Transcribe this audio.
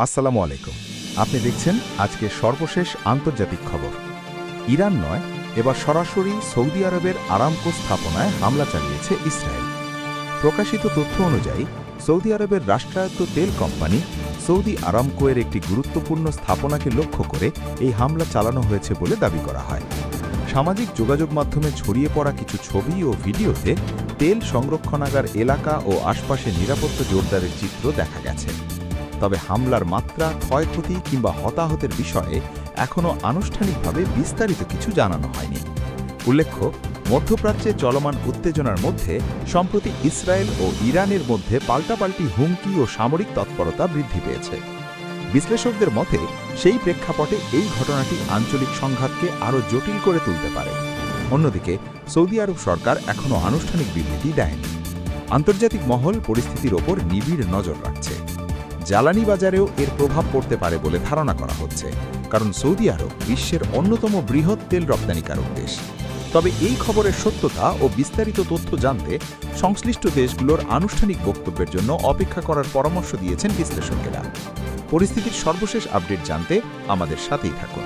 আসসালামু আলাইকুম। আপনি দেখছেন আজকে সর্বশেষ আন্তর্জাতিক খবর। ইরান নয়, এবার সরাসরি সৌদি আরবের আরামকো স্থাপনায় হামলা চালিয়েছে ইসরায়েল। প্রকাশিত তথ্য অনুযায়ী সৌদি আরবের রাষ্ট্রায়ত্ত তেল কোম্পানি সৌদি আরামকোয়ের একটি গুরুত্বপূর্ণ স্থাপনাকে লক্ষ্য করে এই হামলা চালানো হয়েছে বলে দাবি করা হয়। সামাজিক যোগাযোগ মাধ্যমে ছড়িয়ে পড়া কিছু ছবি ও ভিডিওতে তেল সংরক্ষণাগার এলাকা ও আশপাশে নিরাপত্তা জোরদারের চিত্র দেখা গেছে। তবে হামলার মাত্রা, ক্ষয়ক্ষতি কিংবা হতাহতের বিষয়ে এখনও আনুষ্ঠানিকভাবে বিস্তারিত কিছু জানানো হয়নি। উল্লেখ্য, মধ্যপ্রাচ্যে চলমান উত্তেজনার মধ্যে সম্প্রতি ইসরায়েল ও ইরানের মধ্যে পাল্টাপাল্টি হুমকি ও সামরিক তৎপরতা বৃদ্ধি পেয়েছে। বিশ্লেষকদের মতে সেই প্রেক্ষাপটে এই ঘটনাটি আঞ্চলিক সংঘাতকে আরও জটিল করে তুলতে পারে। অন্যদিকে সৌদি আরব সরকার এখনও আনুষ্ঠানিক বিবৃতি দেয়নি। আন্তর্জাতিক মহল পরিস্থিতির ওপর নিবিড় নজর রাখছে। জ্বালানি বাজারেও এর প্রভাব পড়তে পারে বলে ধারণা করা হচ্ছে, কারণ সৌদি আরব বিশ্বের অন্যতম বৃহৎ তেল রপ্তানিকারক দেশ। তবে এই খবরের সত্যতা ও বিস্তারিত তথ্য জানতে সংশ্লিষ্ট দেশগুলোর আনুষ্ঠানিক বক্তব্যের জন্য অপেক্ষা করার পরামর্শ দিয়েছেন বিশ্লেষকেরা। পরিস্থিতির সর্বশেষ আপডেট জানতে আমাদের সাথেই থাকুন।